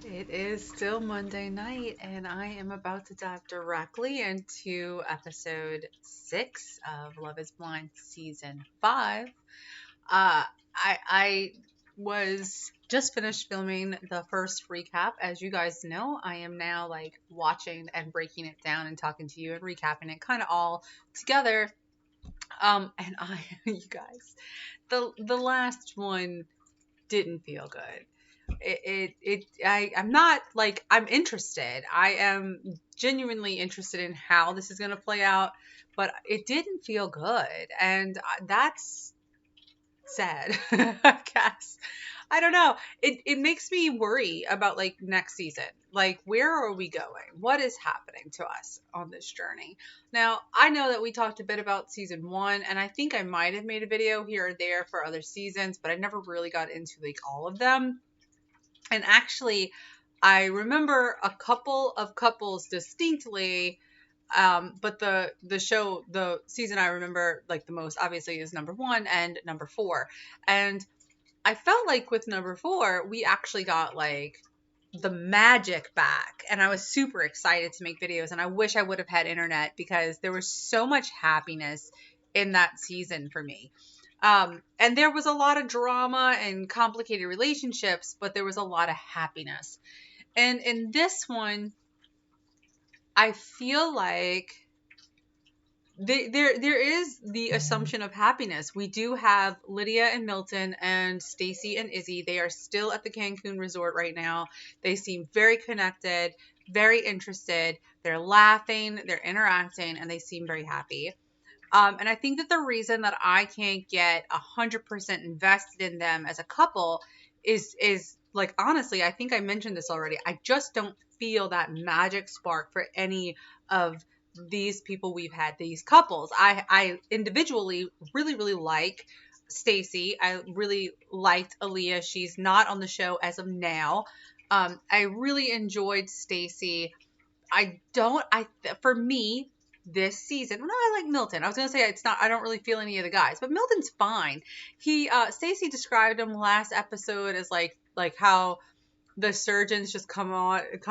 It is still Monday night, and I am about to dive directly into episode 6 of Love is Blind season 5. I was just finished filming the first recap. As you guys know, I am now like watching and breaking it down and talking to you and recapping it kind of all together. And you guys, the last one didn't feel good. I'm not like, I'm interested. I am genuinely interested in how this is going to play out, but it didn't feel good. And that's sad, I guess. I don't know. It makes me worry about like next season. Like, where are we going? What is happening to us on this journey? Now, I know that we talked a bit about season 1, and I think I might have made a video here or there for other seasons, but I never really got into like all of them. And actually, I remember a couple of couples distinctly, but the season I remember like the most obviously is number 1 and number 4. And I felt like with number 4, we actually got like the magic back, and I was super excited to make videos, and I wish I would have had internet because there was so much happiness in that season for me. And there was a lot of drama and complicated relationships, but there was a lot of happiness. And in this one, I feel like there is the assumption of happiness. We do have Lydia and Milton and Stacy and Izzy. They are still at the Cancun resort right now. They seem very connected, very interested. They're laughing, they're interacting, and they seem very happy. And I think that the reason that I can't get 100% invested in them as a couple is like, honestly, I think I mentioned this already. I just don't feel that magic spark for any of these people we've had, these couples. I individually really, really like Stacey. I really liked Aaliyah. She's not on the show as of now. I really enjoyed Stacey. For me, this season, well, no, I like Milton. I was going to say it's not, I don't really feel any of the guys, but Milton's fine. Stacey described him last episode as like how the surgeons just come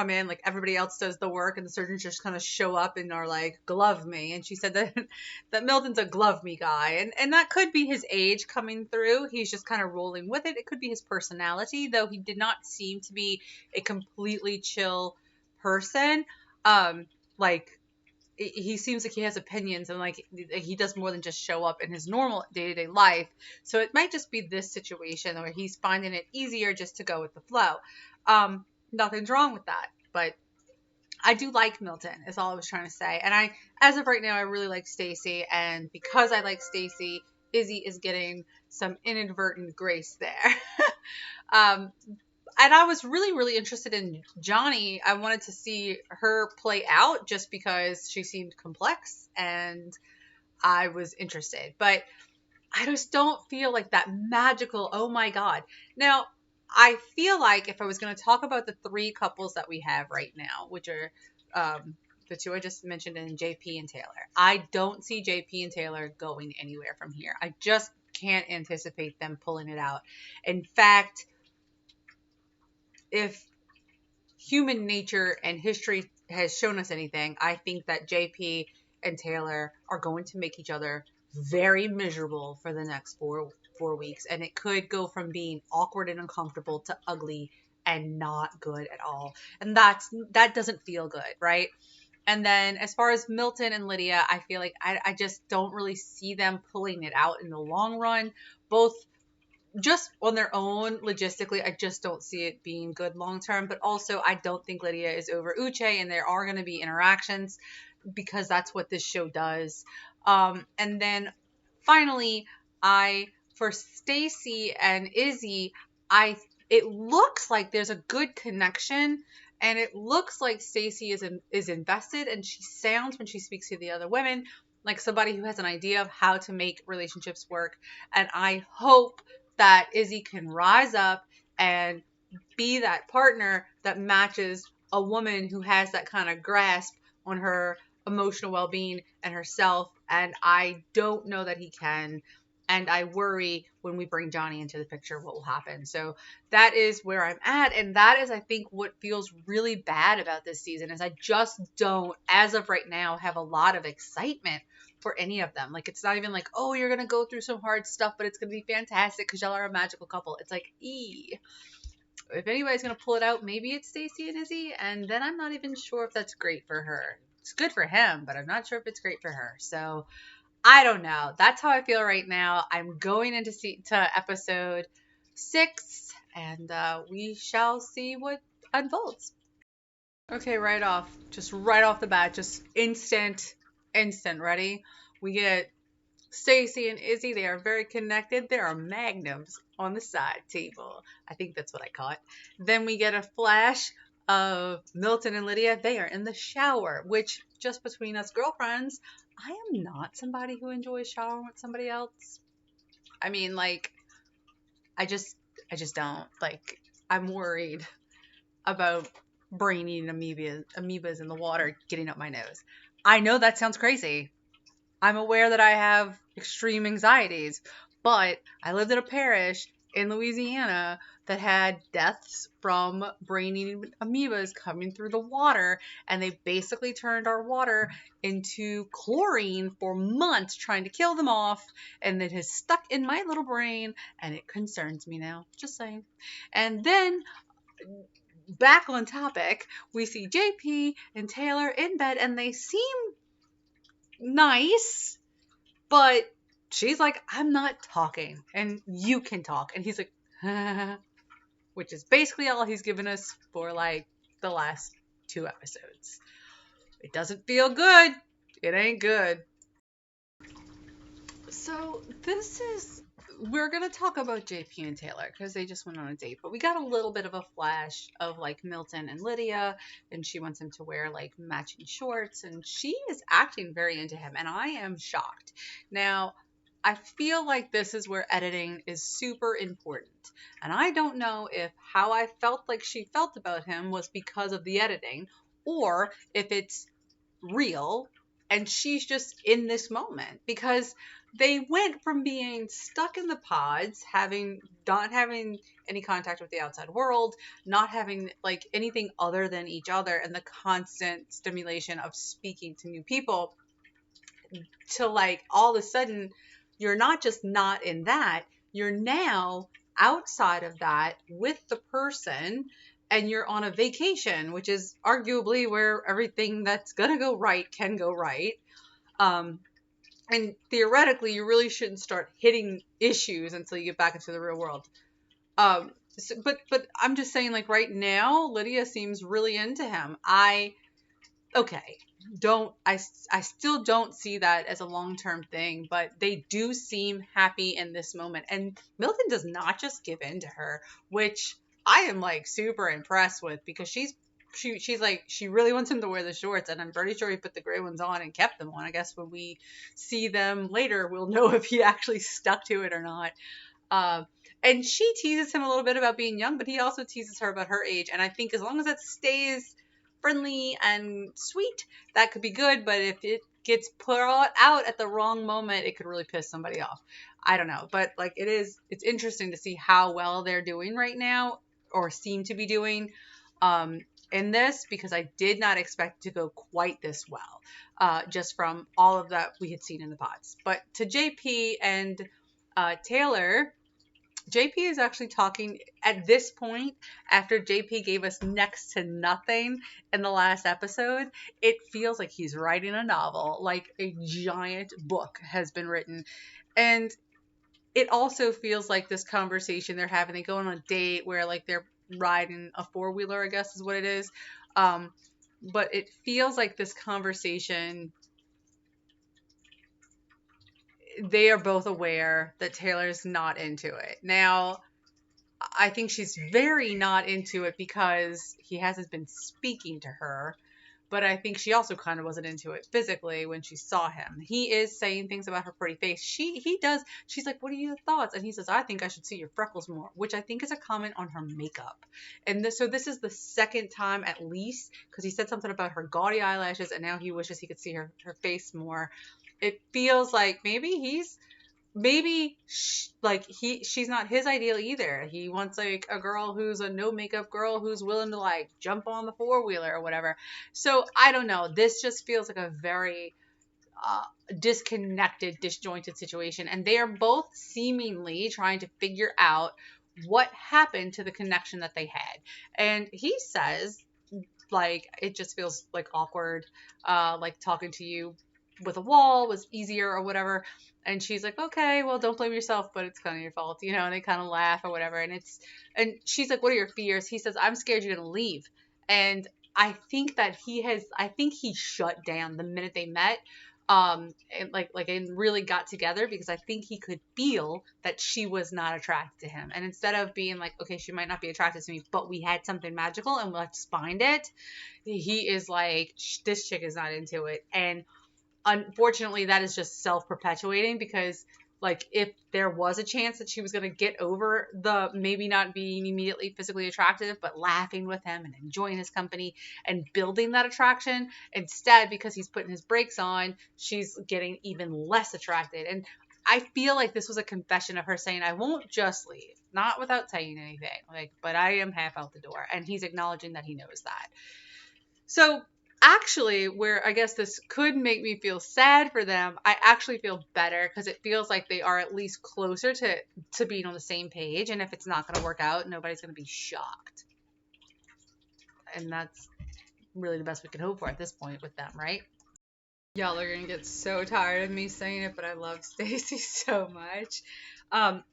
in, like everybody else does the work, and the surgeons just kind of show up and are like, glove me. And she said that that Milton's a glove me guy, and that could be his age coming through. He's just kind of rolling with it. It could be his personality, though he did not seem to be a completely chill person. Like, he seems like he has opinions, and like he does more than just show up in his normal day-to-day life. So it might just be this situation where he's finding it easier just to go with the flow. Nothing's wrong with that, but I do like Milton, is all I was trying to say. And as of right now, I really like Stacey, and because I like Stacey, Izzy is getting some inadvertent grace there. um, and I was really, really interested in Johnie. I wanted to see her play out just because she seemed complex, and I was interested. But I just don't feel like that magical, oh my God. Now, I feel like if I was going to talk about the 3 couples that we have right now, which are the 2 I just mentioned, in JP and Taylor, I don't see JP and Taylor going anywhere from here. I just can't anticipate them pulling it out. In fact, if human nature and history has shown us anything, I think that JP and Taylor are going to make each other very miserable for the next four weeks, and it could go from being awkward and uncomfortable to ugly and not good at all. And that doesn't feel good, right? And then as far as Milton and Lydia, I feel like I just don't really see them pulling it out in the long run. Both just on their own, logistically, I just don't see it being good long term. But also, I don't think Lydia is over Uche, and there are going to be interactions because that's what this show does. And then finally, for Stacy and Izzy, it looks like there's a good connection, and it looks like Stacy is invested, and she sounds, when she speaks to the other women, like somebody who has an idea of how to make relationships work. And I hope that Izzy can rise up and be that partner that matches a woman who has that kind of grasp on her emotional well-being and herself. And I don't know that he can. And I worry when we bring Johnie into the picture what will happen. So that is where I'm at. And that is, I think, what feels really bad about this season is I just don't, as of right now, have a lot of excitement for any of them. Like, it's not even like, oh, you're going to go through some hard stuff, but it's going to be fantastic because y'all are a magical couple. It's like, if anybody's going to pull it out, maybe it's Stacy and Izzy. And then I'm not even sure if that's great for her. It's good for him, but I'm not sure if it's great for her. So I don't know. That's how I feel right now. I'm going into to episode 6, and we shall see what unfolds. Okay, just right off the bat, just instant, ready? We get Stacy and Izzy. They are very connected. There are magnums on the side table. I think that's what I caught. Then we get a flash of Milton and Lydia. They are in the shower, which, just between us girlfriends, I am not somebody who enjoys showering with somebody else. I mean, like, I just don't. Like, I'm worried about brain eating amoebas in the water getting up my nose. I know that sounds crazy. I'm aware that I have extreme anxieties, but I lived in a parish in Louisiana that had deaths from brain-eating amoebas coming through the water, and they basically turned our water into chlorine for months trying to kill them off, and it has stuck in my little brain, and it concerns me now. Just saying. And then, back on topic, we see JP and Taylor in bed, and they seem nice, but she's like, I'm not talking, and you can talk. And he's like, which is basically all he's given us for like the last 2 episodes. It doesn't feel good. It ain't good. So we're going to talk about JP and Taylor because they just went on a date, but we got a little bit of a flash of like Milton and Lydia, and she wants him to wear like matching shorts, and she is acting very into him, and I am shocked. Now, I feel like this is where editing is super important, and I don't know if how I felt like she felt about him was because of the editing, or if it's real and she's just in this moment, because they went from being stuck in the pods, not having any contact with the outside world, not having like anything other than each other and the constant stimulation of speaking to new people, to like all of a sudden you're not just not in that, you're now outside of that with the person, and you're on a vacation, which is arguably where everything that's gonna go right can go right. And theoretically, you really shouldn't start hitting issues until you get back into the real world. But I'm just saying, like right now, Lydia seems really into him. Okay, I still don't see that as a long-term thing, but they do seem happy in this moment. And Milton does not just give in to her, which I am like super impressed with, because she's like, she really wants him to wear the shorts, and I'm pretty sure he put the gray ones on and kept them on. I guess when we see them later, we'll know if he actually stuck to it or not. And she teases him a little bit about being young, but he also teases her about her age. And I think as long as that stays friendly and sweet, that could be good. But if it gets put out at the wrong moment, it could really piss somebody off. I don't know. But like it's interesting to see how well they're doing right now, or seem to be doing in this, because I did not expect to go quite this well, just from all of that we had seen in the pods. But to JP and Taylor, JP is actually talking at this point, after JP gave us next to nothing in the last episode. It feels like he's writing a novel, like a giant book has been written. And it also feels like this conversation they're having, they go on a date where like they're riding a 4-wheeler, I guess is what it is. But it feels like this conversation, they are both aware that Taylor's not into it. Now, I think she's very not into it because he hasn't been speaking to her, but I think she also kind of wasn't into it physically when she saw him. He is saying things about her pretty face. She's like, what are your thoughts? And he says, I think I should see your freckles more, which I think is a comment on her makeup. And so this is the second time at least, because he said something about her gaudy eyelashes, and now he wishes he could see her face more. It feels like maybe he's maybe she's not his ideal either. He wants like a girl who's a no makeup girl who's willing to like jump on the four-wheeler or whatever. So I don't know. This just feels like a very uh, disconnected, disjointed situation, and they are both seemingly trying to figure out what happened to the connection that they had. And he says, like, it just feels like awkward, like talking to you with a wall was easier or whatever. And she's like, okay, well, don't blame yourself, but it's kind of your fault, you know. And they kind of laugh or whatever. And she's like, what are your fears? He says, I'm scared you're gonna leave. And I think that I think he shut down the minute they met, and and really got together, because I think he could feel that she was not attracted to him. And instead of being like, okay, she might not be attracted to me, but we had something magical and let's find it, he is like, this chick is not into it. And unfortunately, that is just self-perpetuating, because like if there was a chance that she was going to get over the maybe not being immediately physically attractive, but laughing with him and enjoying his company and building that attraction, instead, because he's putting his brakes on, she's getting even less attracted. And I feel like this was a confession of her saying, I won't just leave, not without saying anything, like, but I am half out the door. And he's acknowledging that he knows that. So actually, where I guess this could make me feel sad for them, I actually feel better, because it feels like they are at least closer to being on the same page. And if it's not going to work out, nobody's going to be shocked. And that's really the best we can hope for at this point with them, right? Y'all are going to get so tired of me saying it, but I love Stacey so much.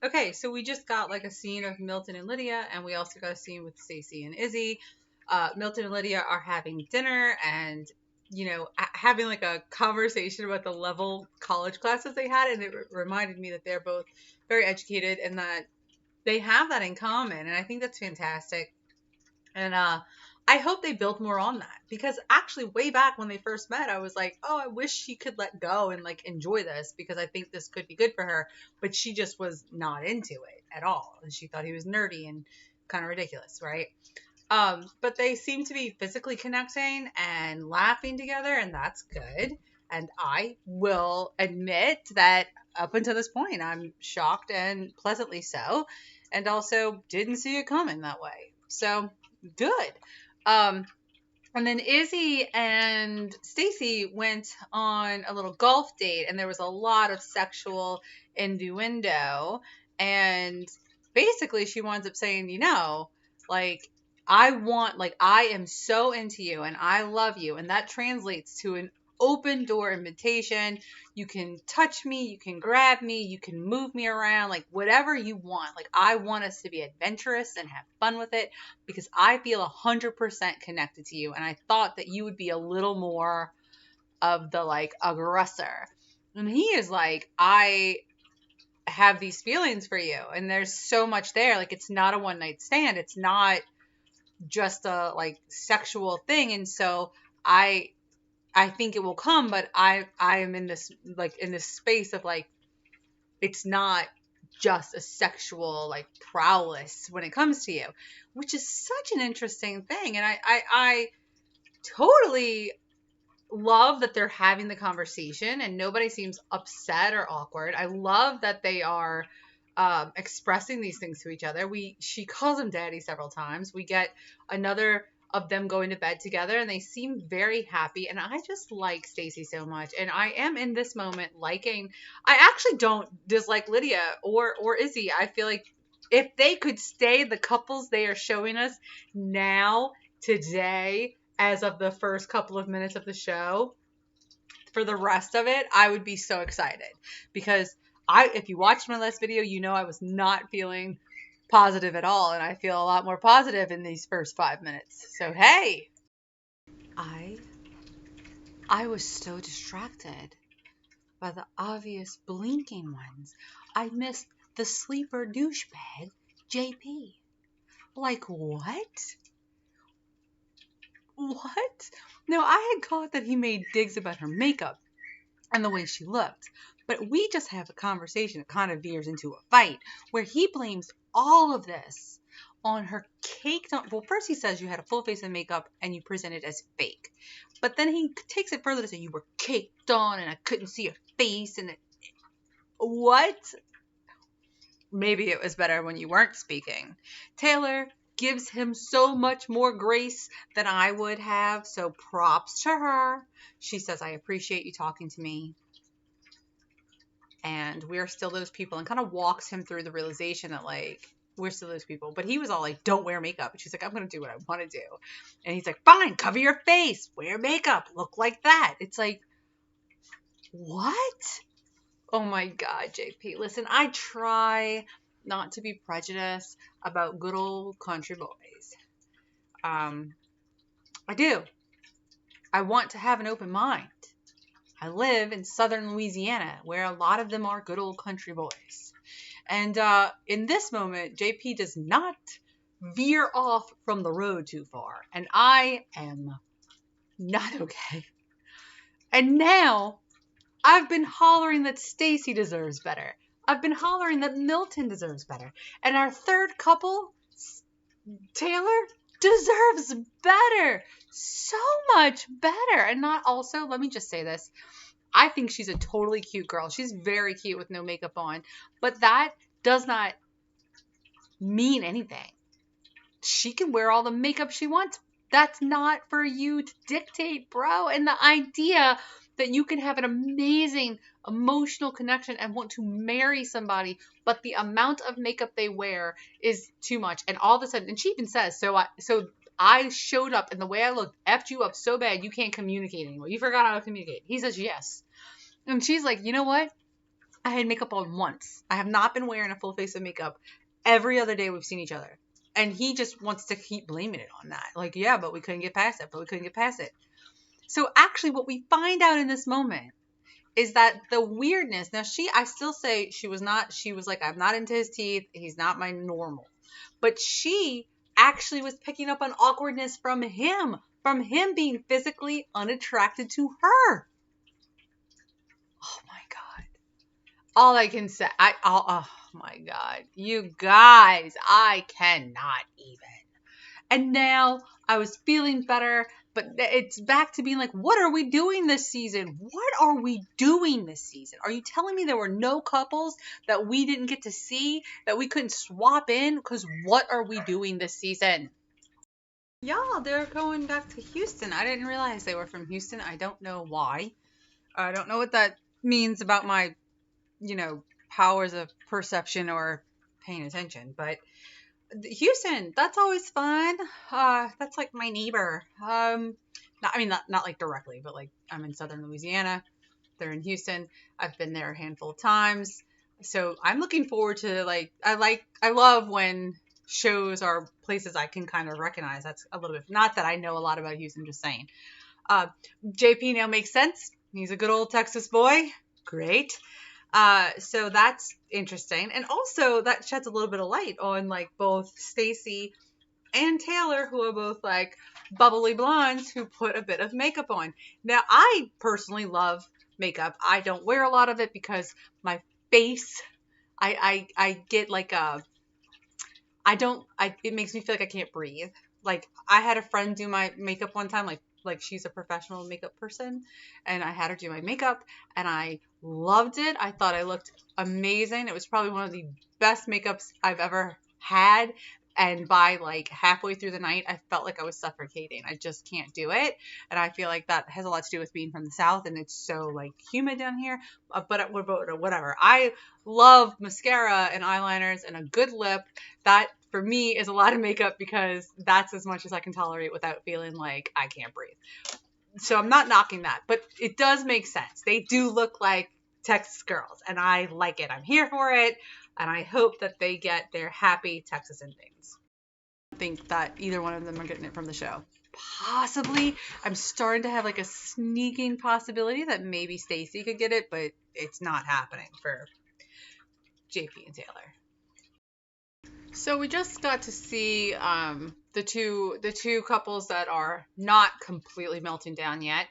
Okay, so we just got like a scene of Milton and Lydia, and we also got a scene with Stacy and Izzy. Milton and Lydia are having dinner and, you know, having like a conversation about the level college classes they had. And it reminded me that they're both very educated and that they have that in common. And I think that's fantastic. And I hope they build more on that, because actually way back when they first met, I was like, oh, I wish she could let go and like enjoy this, because I think this could be good for her. But she just was not into it at all. And she thought he was nerdy and kind of ridiculous, right? But they seem to be physically connecting and laughing together, and that's good. And I will admit that up until this point, I'm shocked and pleasantly so, and also didn't see it coming that way. So good. Um, and then Izzy and Stacey went on a little golf date, and there was a lot of sexual innuendo. And basically, she winds up saying, you know, like, I am so into you and I love you. And that translates to an open door invitation. You can touch me, you can grab me, you can move me around, like whatever you want. Like, I want us to be adventurous and have fun with it, because I feel 100% connected to you. And I thought that you would be a little more of the like aggressor. And he is like, I have these feelings for you. And there's so much there. Like, it's not a one night stand. It's not just a like sexual thing. And so I think it will come, but I am in this space of like, it's not just a sexual like prowess when it comes to you, which is such an interesting thing. And I totally love that they're having the conversation and nobody seems upset or awkward. I love that they are expressing these things to each other. She calls him daddy several times. We get another of them going to bed together, and they seem very happy. And I just like Stacey so much, and I am in this moment liking. I actually don't dislike Lydia or Izzy. I feel like if they could stay the couples they are showing us now today, as of the first couple of minutes of the show, for the rest of it, I would be so excited, because if you watched my last video, you know I was not feeling positive at all, and I feel a lot more positive in these first 5 minutes. So hey, I was so distracted by the obvious blinking ones. I missed the sleeper douchebag, JP. Like, what? What? No, I had caught that he made digs about her makeup and the way she looked. But we just have a conversation that kind of veers into a fight where he blames all of this on her caked on. Well, first he says you had a full face of makeup and you presented as fake. But then he takes it further to say you were caked on and I couldn't see your face. And what? Maybe it was better when you weren't speaking. Taylor gives him so much more grace than I would have, so props to her. She says, I appreciate you talking to me, and we're still those people, and kind of walks him through the realization that, like, we're still those people. But he was all like, don't wear makeup. And she's like, I'm going to do what I want to do. And he's like, fine, cover your face, wear makeup, look like that. It's like, what? Oh my God, JP. Listen, I try not to be prejudiced about good old country boys. I do. I want to have an open mind. I live in southern Louisiana, where a lot of them are good old country boys. And in this moment, JP does not veer off from the road too far. And I am not okay. And now I've been hollering that Stacey deserves better. I've been hollering that Milton deserves better. And our third couple, Taylor, deserves better. So much better. And not also, let me just say this. I think she's a totally cute girl. She's very cute with no makeup on. But that does not mean anything. She can wear all the makeup she wants. That's not for you to dictate, bro. And the idea that you can have an amazing emotional connection and want to marry somebody, but the amount of makeup they wear is too much. And all of a sudden, and she even says, so I showed up and the way I looked effed you up so bad you can't communicate anymore. You forgot how to communicate. He says yes. And she's like, you know what? I had makeup on once. I have not been wearing a full face of makeup every other day we've seen each other. And he just wants to keep blaming it on that. Like, yeah, but we couldn't get past it. So actually what we find out in this moment is that the weirdness, now I still say she was like, I'm not into his teeth. He's not my normal. But she actually was picking up on awkwardness from him being physically unattracted to her. Oh my God. All I can say, oh my God, you guys, I cannot even. And now I was feeling better, but it's back to being like, what are we doing this season? What are we doing this season? Are you telling me there were no couples that we didn't get to see, that we couldn't swap in? Because what are we doing this season? Yeah, they're going back to Houston. I didn't realize they were from Houston. I don't know why. I don't know what that means about my powers of perception or paying attention, but Houston, that's always fun. That's like my neighbor. Not like directly, but like I'm in southern Louisiana. They're in Houston. I've been there a handful of times. So I'm looking forward to I love when shows are places I can kind of recognize. That's a little bit, not that I know a lot about Houston, just saying. JP now makes sense. He's a good old Texas boy. Great. So that's interesting. And also that sheds a little bit of light on like both Stacey and Taylor, who are both like bubbly blondes who put a bit of makeup on. Now, I personally love makeup. I don't wear a lot of it because my face, I get like it makes me feel like I can't breathe. Like I had a friend do my makeup one time, like she's a professional makeup person, and I had her do my makeup and I loved it. I thought I looked amazing. It was probably one of the best makeups I've ever had. And by like halfway through the night, I felt like I was suffocating. I just can't do it. And I feel like that has a lot to do with being from the South and it's so like humid down here. But whatever. I love mascara and eyeliners and a good lip. That for me is a lot of makeup because that's as much as I can tolerate without feeling like I can't breathe. So I'm not knocking that, but it does make sense. They do look like Texas girls and I like it. I'm here for it. And I hope that they get their happy Texas endings. I think that either one of them are getting it from the show. Possibly. I'm starting to have like a sneaking possibility that maybe Stacey could get it, but it's not happening for JP and Taylor. So we just got to see the two couples that are not completely melting down yet.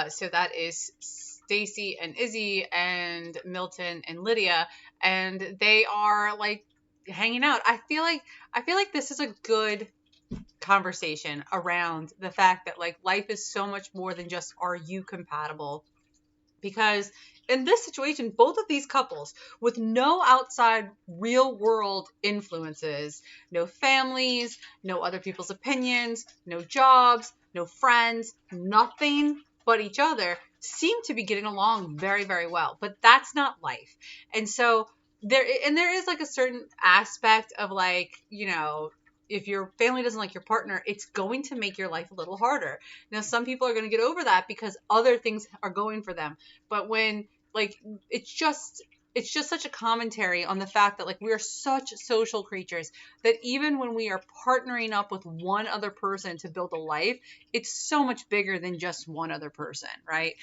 So that is Stacy and Izzy and Milton and Lydia, and they are like hanging out. I feel like this is a good conversation around the fact that like life is so much more than just are you compatible Because in this situation, both of these couples, with no outside real world influences, no families, no other people's opinions, no jobs, no friends, nothing but each other, seem to be getting along very, very well. But that's not life. And so there is like a certain aspect of like, if your family doesn't like your partner, it's going to make your life a little harder. Now, some people are going to get over that because other things are going for them. But when, like, it's just such a commentary on the fact that, like, we are such social creatures that even when we are partnering up with one other person to build a life, it's so much bigger than just one other person, right?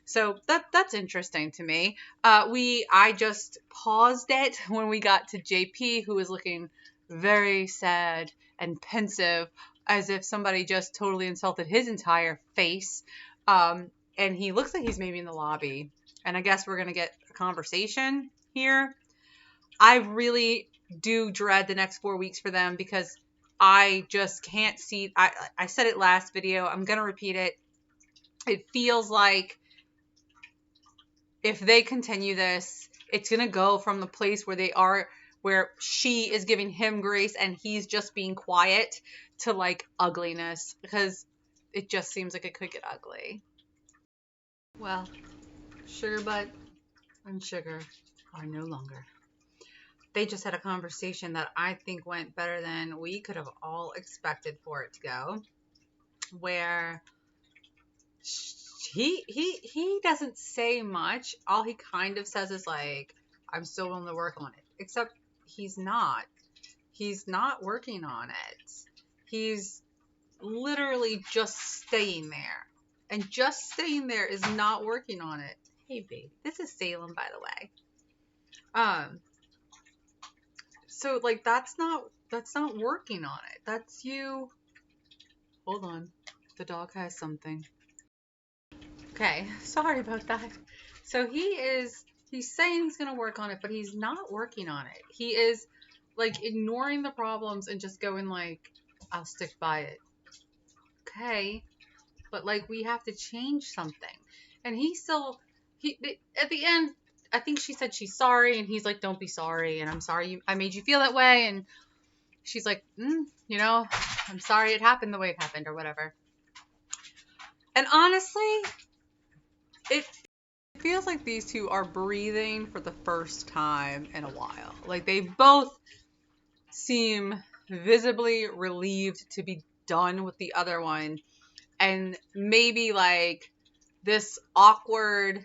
So that's interesting to me. I just paused it when we got to JP, who was looking very sad and pensive, as if somebody just totally insulted his entire face. And he looks like he's maybe in the lobby. And I guess we're going to get a conversation here. I really do dread the next 4 weeks for them because I just can't see. I said it last video. I'm going to repeat it. It feels like if they continue this, it's going to go from the place where they are, where she is giving him grace and he's just being quiet, to like ugliness, because it just seems like it could get ugly. Well, Sugar Butt and Sugar are no longer. They just had a conversation that I think went better than we could have all expected for it to go, where he doesn't say much. All he kind of says is like, I'm still willing to work on it. Except he's not. He's not working on it. He's literally just staying there. And just staying there is not working on it. Hey, babe. This is Salem, by the way. So, like, that's not working on it. That's you. Hold on. The dog has something. Okay, sorry about that. So he's saying he's going to work on it, but he's not working on it. He is like ignoring the problems and just going like, I'll stick by it. Okay, but like we have to change something. And at the end, I think she said she's sorry, and he's like, don't be sorry, and I'm sorry I made you feel that way. And she's like, I'm sorry it happened the way it happened, or whatever. And honestly, it feels like these two are breathing for the first time in a while. Like, they both seem visibly relieved to be done with the other one. And maybe like this awkward,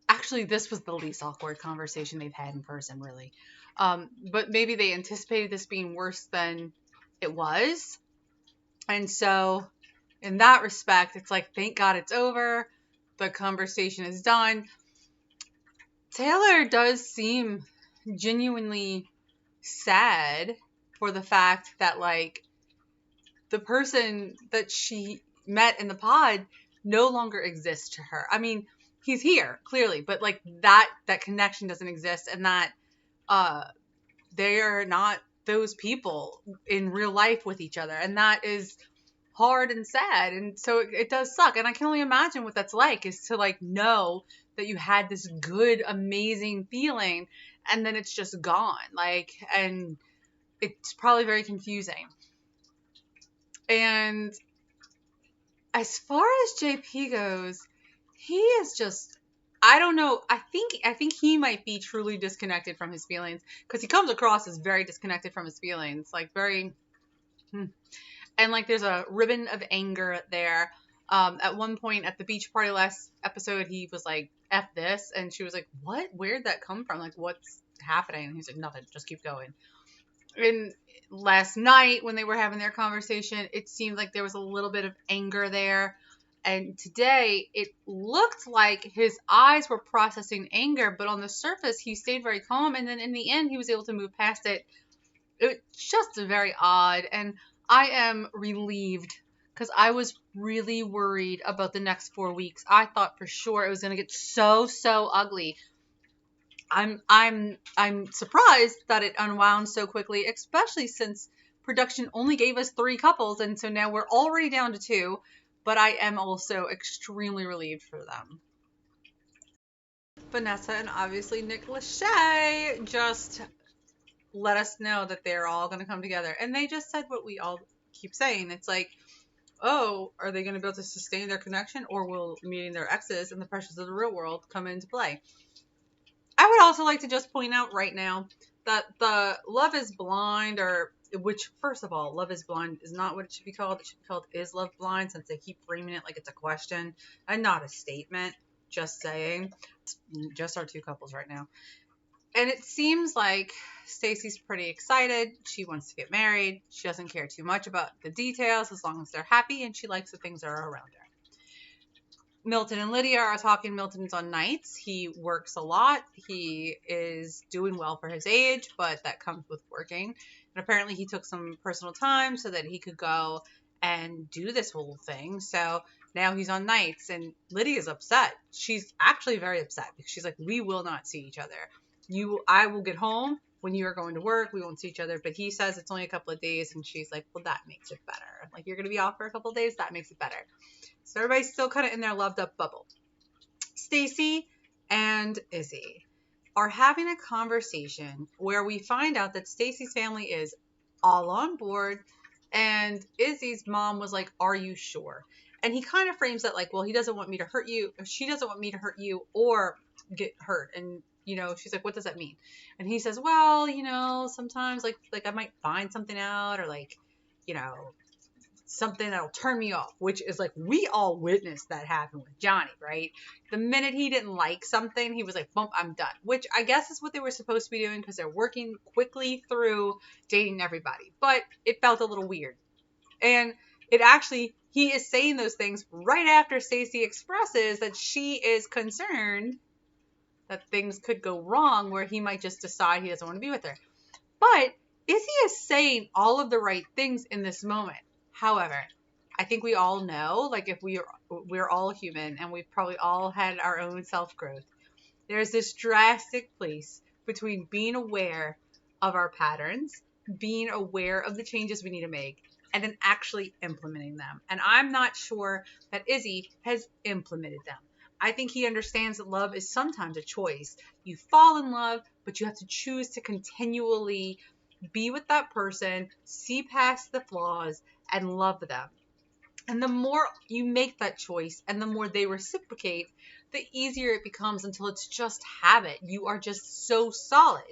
actually this was the least awkward conversation they've had in person, really. But maybe they anticipated this being worse than it was. And so in that respect, it's like, thank God it's over. The conversation is done. Taylor does seem genuinely sad for the fact that, like, the person that she met in the pod no longer exists to her. I mean, he's here, clearly, but, like, that connection doesn't exist, and that they are not those people in real life with each other, and that is hard and sad. And so it does suck. And I can only imagine what that's like, is to like know that you had this good, amazing feeling and then it's just gone. Like, and it's probably very confusing. And as far as JP goes, he is just, I don't know. I think he might be truly disconnected from his feelings, because he comes across as very disconnected from his feelings, like very, and like there's a ribbon of anger there. At one point at the beach party last episode, he was like, F this. And she was like, what? Where'd that come from? Like, what's happening? And he's like, nothing, just keep going. And last night when they were having their conversation, it seemed like there was a little bit of anger there. And today it looked like his eyes were processing anger, but on the surface he stayed very calm. And then in the end, he was able to move past it. It's just very odd. And I am relieved, because I was really worried about the next 4 weeks. I thought for sure it was going to get so ugly. I'm surprised that it unwound so quickly, especially since production only gave us 3 couples, and so now we're already down to 2. But I am also extremely relieved for them. Vanessa and obviously Nick Lachey just let us know that they're all going to come together. And they just said what we all keep saying. It's like, oh, are they going to be able to sustain their connection, or will meeting their exes and the pressures of the real world come into play? I would also like to just point out right now that the Love is Blind, or which, first of all, Love is Blind is not what it should be called. It should be called Is Love Blind, since they keep framing it like it's a question and not a statement. Just saying. It's just our two couples right now. And it seems like Stacey's pretty excited. She wants to get married. She doesn't care too much about the details as long as they're happy, and she likes the things that are around her. Milton and Lydia are talking. Milton's on nights. He works a lot. He is doing well for his age, but that comes with working. And apparently he took some personal time so that he could go and do this whole thing. So now he's on nights, and Lydia's upset. She's actually very upset because she's like, we will not see each other. I will get home when you are going to work. We won't see each other. But he says it's only a couple of days, and she's like, well, that makes it better. Like, you're going to be off for a couple of days. That makes it better. So everybody's still kind of in their loved up bubble. Stacy and Izzy are having a conversation where we find out that Stacy's family is all on board, and Izzy's mom was like, are you sure? And he kind of frames that like, well, he doesn't want me to hurt you. She doesn't want me to hurt you or get hurt. And, you know, she's like, what does that mean? And he says, well, you know, sometimes like I might find something out, or like, you know, something that'll turn me off, which is like, we all witnessed that happen with Johnie, right? The minute he didn't like something, he was like, bump, I'm done, which I guess is what they were supposed to be doing because they're working quickly through dating everybody, but it felt a little weird. And it actually, he is saying those things right after Stacey expresses that she is concerned that things could go wrong where he might just decide he doesn't want to be with her. But Izzy is saying all of the right things in this moment. However, I think we all know, like, if we're all human, and we've probably all had our own self-growth, there's this drastic place between being aware of our patterns, being aware of the changes we need to make, and then actually implementing them. And I'm not sure that Izzy has implemented them. I think he understands that love is sometimes a choice. You fall in love, but you have to choose to continually be with that person, see past the flaws, and love them. And the more you make that choice and the more they reciprocate, the easier it becomes until it's just habit. You are just so solid.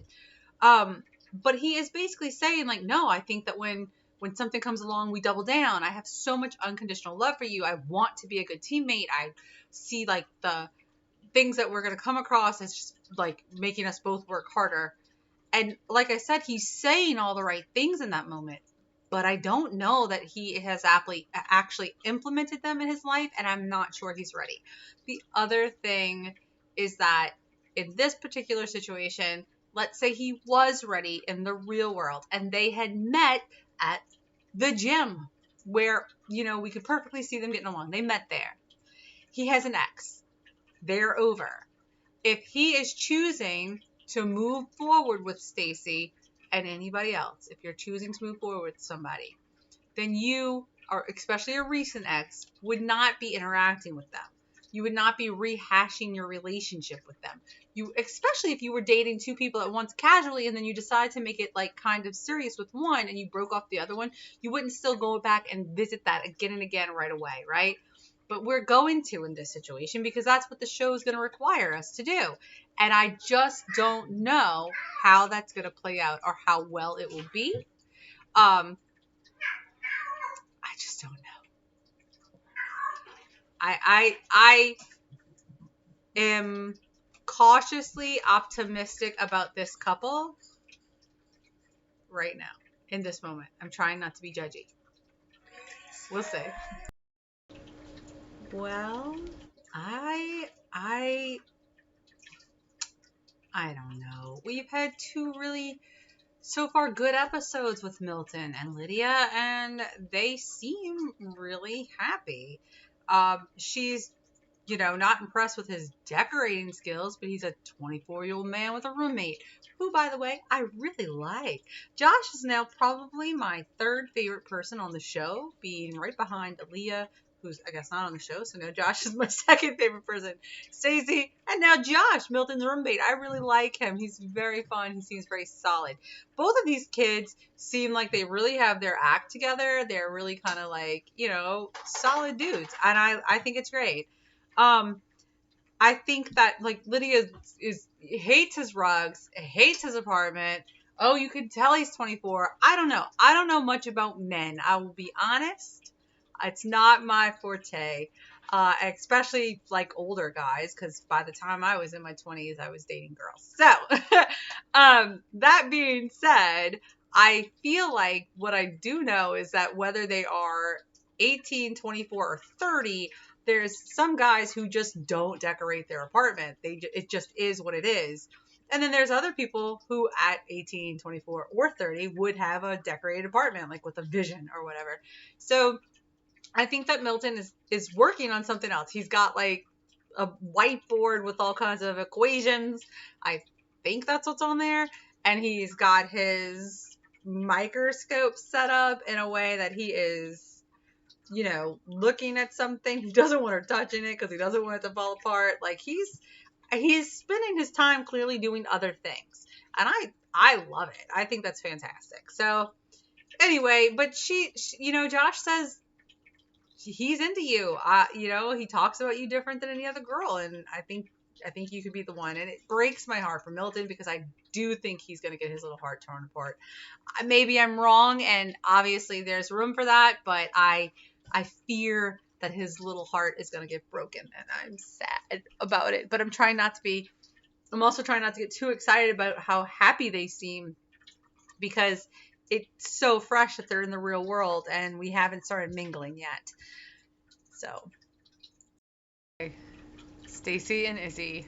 But he is basically saying like, no, I think that when something comes along, we double down. I have so much unconditional love for you. I want to be a good teammate. I see like the things that we're going to come across as just like making us both work harder. And like I said, he's saying all the right things in that moment, but I don't know that he has actually implemented them in his life, and I'm not sure he's ready. The other thing is that in this particular situation, let's say he was ready in the real world, and they had met at the gym where, you know, we could perfectly see them getting along. They met there. He has an ex. They're over. If he is choosing to move forward with Stacey and anybody else, if you're choosing to move forward with somebody, then you, or especially a recent ex, would not be interacting with them. You would not be rehashing your relationship with them. You, especially if you were dating two people at once casually and then you decide to make it like kind of serious with one and you broke off the other one, you wouldn't still go back and visit that again and again right away, right? But we're going to in this situation because that's what the show is going to require us to do. And I just don't know how that's going to play out or how well it will be. I just don't know. I am cautiously optimistic about this couple right now, in this moment. I'm trying not to be judgy. We'll see. Well, I don't know. We've had two really, so far, good episodes with Milton and Lydia, and they seem really happy. She's, you know, not impressed with his decorating skills, but he's a 24-year-old man with a roommate, who, by the way, I really like. Josh is now probably my third favorite person on the show, being right behind Aaliyah, who's I guess not on the show. So now Josh is my second favorite person. Stacey, and now Josh, Milton's roommate. I really like him. He's very fun. He seems very solid. Both of these kids seem like they really have their act together. They're really kind of like, solid dudes. And I think it's great. I think that like Lydia hates his rugs, hates his apartment. Oh, you can tell he's 24. I don't know. I don't know much about men. I will be honest. It's not my forte, especially like older guys, because by the time I was in my 20s, I was dating girls. So, that being said, I feel like what I do know is that whether they are 18, 24, or 30, there's some guys who just don't decorate their apartment. It just is what it is. And then there's other people who at 18, 24, or 30 would have a decorated apartment, like with a vision or whatever. So I think that Milton is working on something else. He's got like a whiteboard with all kinds of equations. I think that's what's on there. And he's got his microscope set up in a way that he is, looking at something. He doesn't want her touching it because he doesn't want it to fall apart. Like he's spending his time clearly doing other things. And I love it. I think that's fantastic. So anyway, but she Josh says he's into you. He talks about you different than any other girl. And I think you could be the one. And it breaks my heart for Milton because I do think he's going to get his little heart torn apart. Maybe I'm wrong. And obviously there's room for that. But I fear that his little heart is going to get broken, and I'm sad about it. But I'm also trying not to get too excited about how happy they seem, because it's so fresh that they're in the real world and we haven't started mingling yet. So, Stacy and Izzy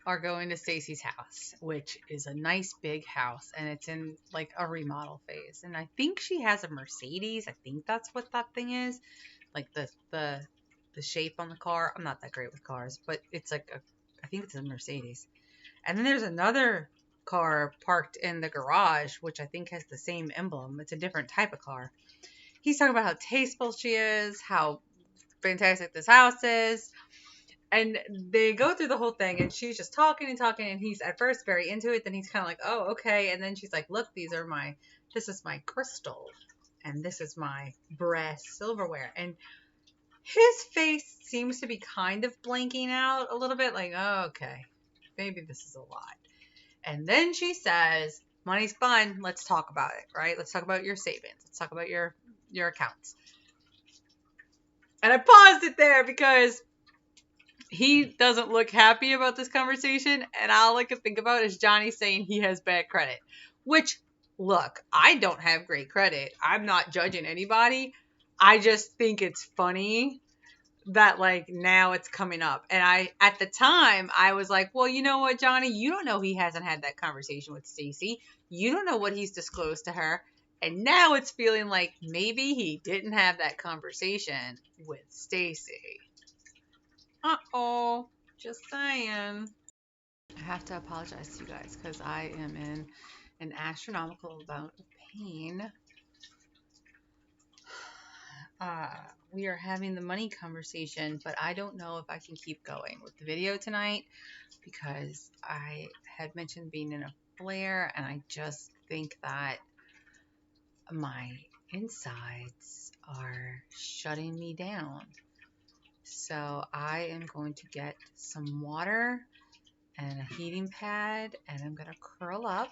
are going to Stacy's house, which is a nice big house, and it's in like a remodel phase. And I think she has a Mercedes. I think that's what that thing is. Like the shape on the car. I'm not that great with cars, but it's like I think it's a Mercedes. And then there's another car parked in the garage, which I think has the same emblem. It's a different type of car. He's talking about how tasteful she is, how fantastic this house is. And they go through the whole thing, and she's just talking, and he's at first very into it. Then he's kind of like, oh, okay. And then she's like, look, this is my crystal, and this is my brass silverware. And his face seems to be kind of blanking out a little bit, like, oh, okay, maybe this is a lot. And then she says, money's fun. Let's talk about it, right? Let's talk about your savings. Let's talk about your accounts. And I paused it there because he doesn't look happy about this conversation, and all I can think about is Johnie saying he has bad credit. Which, look, I don't have great credit. I'm not judging anybody. I just think it's funny that like now it's coming up. And at the time I was like, well, you know what, Johnie, you don't know he hasn't had that conversation with Stacey. You don't know what he's disclosed to her. And now it's feeling like maybe he didn't have that conversation with Stacey. Uh-oh, just saying. I have to apologize to you guys because I am in an astronomical amount of pain. We are having the money conversation, but I don't know if I can keep going with the video tonight because I had mentioned being in a flare, and I just think that my insides are shutting me down. So I am going to get some water and a heating pad, and I'm going to curl up,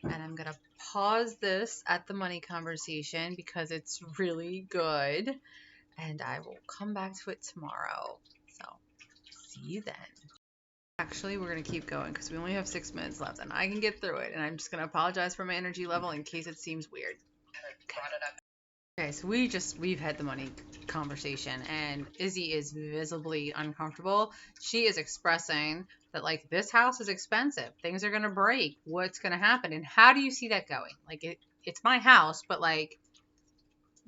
and I'm going to pause this at the money conversation because it's really good, and I will come back to it tomorrow. So see you then. Actually, we're going to keep going because we only have 6 minutes left, and I can get through it, and I'm just going to apologize for my energy level in case it seems weird. Okay, so we've had the money conversation, and Izzy is visibly uncomfortable. She is expressing that like this house is expensive, things are gonna break, what's gonna happen, and how do you see that going? Like it's my house, but like,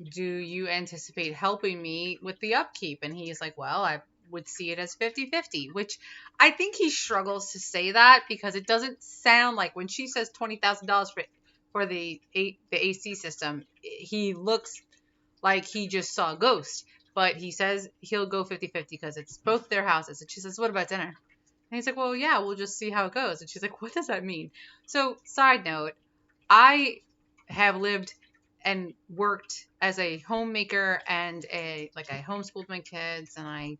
do you anticipate helping me with the upkeep? And he's like, well, I would see it as 50-50, which I think he struggles to say that because it doesn't sound like when she says $20,000 for the AC system, he looks like he just saw a ghost. but he says he'll go 50-50 because it's both their houses. And she says, what about dinner? And he's like, well, yeah, we'll just see how it goes. And she's like, what does that mean? So, side note, I have lived and worked as a homemaker and I homeschooled my kids and I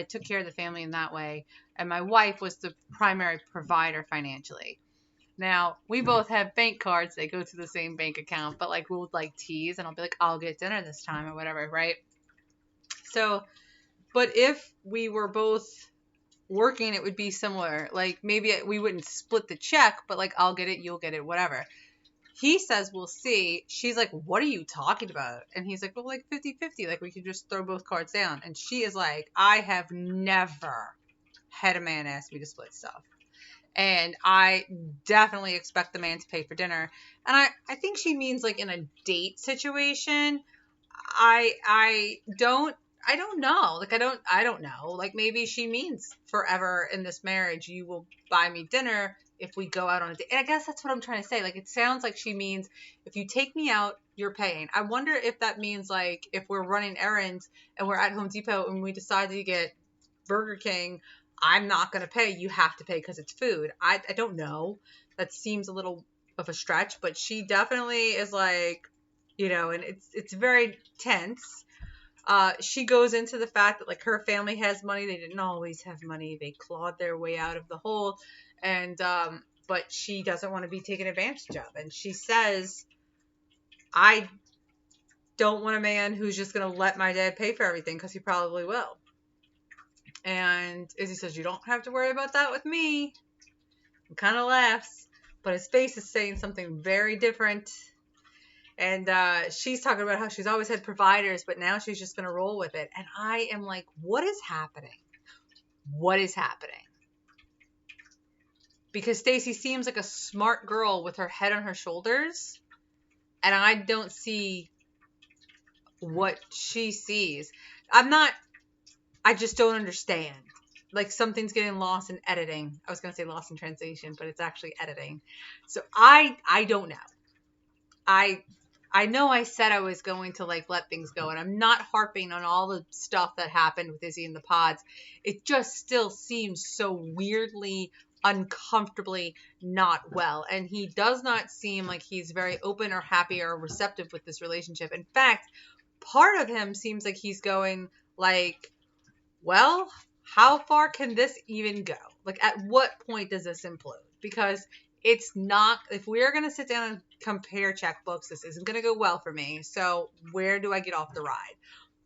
took care of the family in that way. And my wife was the primary provider financially. Now, we both have bank cards. They go to the same bank account, but like we'll like tease and I'll be like, I'll get dinner this time or whatever, right? So, but if we were both working, it would be similar. Like maybe we wouldn't split the check, but like I'll get it, you'll get it, whatever. He says, we'll see. She's like, what are you talking about? And he's like, well, like 50-50. Like we could just throw both cards down. And she is like, I have never had a man ask me to split stuff. And I definitely expect the man to pay for dinner. And I think she means like in a date situation. I don't know. Like I don't know. Like maybe she means forever in this marriage you will buy me dinner if we go out on a date. And I guess that's what I'm trying to say. Like it sounds like she means if you take me out, you're paying. I wonder if that means like if we're running errands and we're at Home Depot and we decide to get Burger King, I'm not going to pay. You have to pay because it's food. I don't know. That seems a little of a stretch, but she definitely is like, you know, and it's very tense. She goes into the fact that like her family has money. They didn't always have money. They clawed their way out of the hole. And, but she doesn't want to be taken advantage of. And she says, I don't want a man who's just going to let my dad pay for everything because he probably will. And Izzy says, you don't have to worry about that with me. And kind of laughs, but his face is saying something very different. And she's talking about how she's always had providers, but now she's just going to roll with it. And I am like, what is happening? What is happening? Because Stacey seems like a smart girl with her head on her shoulders. And I don't see what she sees. I just don't understand. Like something's getting lost in editing. I was going to say lost in translation, but it's actually editing. So I don't know. I know I said I was going to like let things go, and I'm not harping on all the stuff that happened with Izzy and the pods. It just still seems so weirdly, uncomfortably not well. And he does not seem like he's very open or happy or receptive with this relationship. In fact, part of him seems like he's going like, well, how far can this even go? Like, at what point does this implode? Because it's not, if we're going to sit down and compare checkbooks, this isn't going to go well for me. So where do I get off the ride?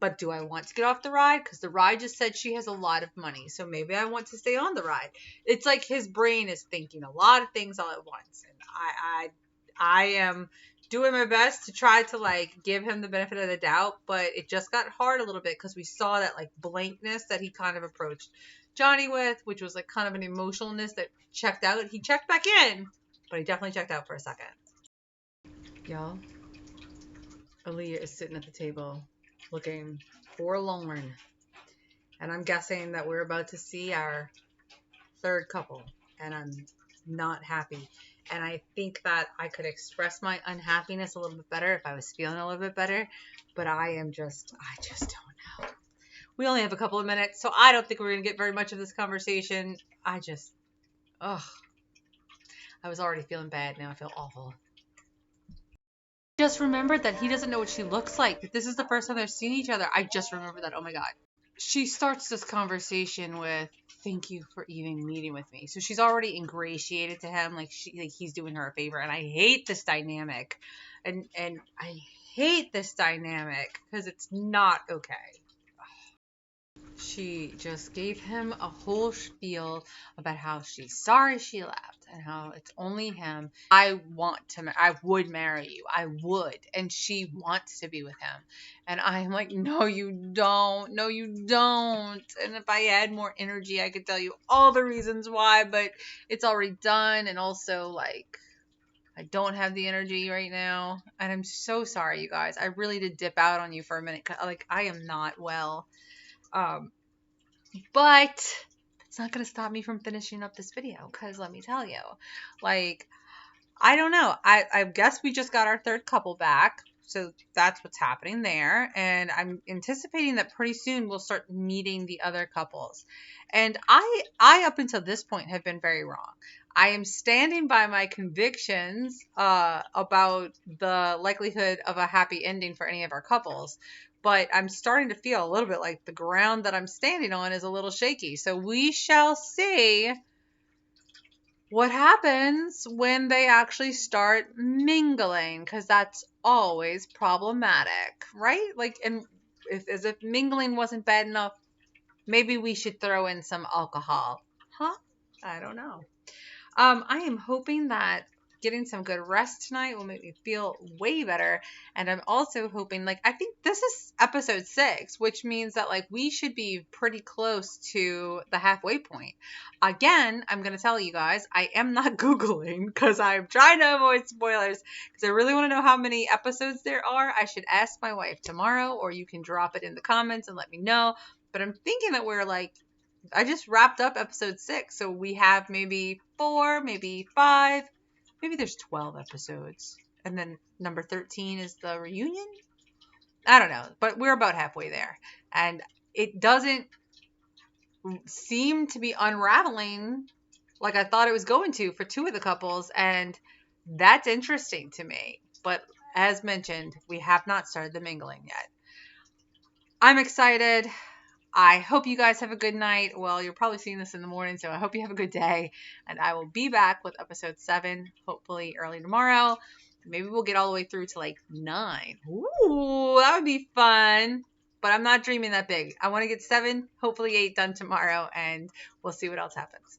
But do I want to get off the ride? Because the ride just said she has a lot of money. So maybe I want to stay on the ride. It's like his brain is thinking a lot of things all at once. And I am doing my best to try to like give him the benefit of the doubt, but it just got hard a little bit because we saw that like blankness that he kind of approached Johnie with, which was like kind of an emotionalness that checked out. He checked back in, but he definitely checked out for a second. Y'all, Aaliyah is sitting at the table looking forlorn, and I'm guessing that we're about to see our third couple, and I'm not happy. And I think that I could express my unhappiness a little bit better if I was feeling a little bit better. But I just don't know. We only have a couple of minutes, so I don't think we're going to get very much of this conversation. I was already feeling bad. Now I feel awful. Just remembered that he doesn't know what she looks like. This is the first time they've seen each other. I just remember that. Oh my God. She starts this conversation with, thank you for even meeting with me. So she's already ingratiated to him, like he's doing her a favor. And I hate this dynamic. And I hate this dynamic because it's not okay. She just gave him a whole spiel about how she's sorry she left and how it's only him. I would marry you. I would. And she wants to be with him. And I'm like, no, you don't. No, you don't. And if I had more energy, I could tell you all the reasons why, but it's already done. And also, like, I don't have the energy right now. And I'm so sorry, you guys. I really did dip out on you for a minute. Like, I am not well. But it's not going to stop me from finishing up this video, because let me tell you, like, I don't know. I guess we just got our third couple back. So that's what's happening there. And I'm anticipating that pretty soon we'll start meeting the other couples. And I up until this point have been very wrong. I am standing by my convictions about the likelihood of a happy ending for any of our couples. But I'm starting to feel a little bit like the ground that I'm standing on is a little shaky. So we shall see what happens when they actually start mingling, because that's always problematic, right? Like, and if as if mingling wasn't bad enough, maybe we should throw in some alcohol. Huh? I don't know. I am hoping that getting some good rest tonight will make me feel way better. And I'm also hoping, like, I think this is episode 6, which means that, like, we should be pretty close to the halfway point. Again, I'm going to tell you guys, I am not Googling because I'm trying to avoid spoilers because I really want to know how many episodes there are. I should ask my wife tomorrow, or you can drop it in the comments and let me know. But I'm thinking that we're like, I just wrapped up episode 6, so we have maybe 4, maybe 5, maybe there's 12 episodes. And then number 13 is the reunion? I don't know, but we're about halfway there. And it doesn't seem to be unraveling like I thought it was going to for 2 of the couples, and that's interesting to me. But as mentioned, we have not started the mingling yet. I'm excited. I hope you guys have a good night. Well, you're probably seeing this in the morning, so I hope you have a good day. And I will be back with episode 7, hopefully early tomorrow. Maybe we'll get all the way through to like 9. Ooh, that would be fun. But I'm not dreaming that big. I want to get 7, hopefully 8 done tomorrow, and we'll see what else happens.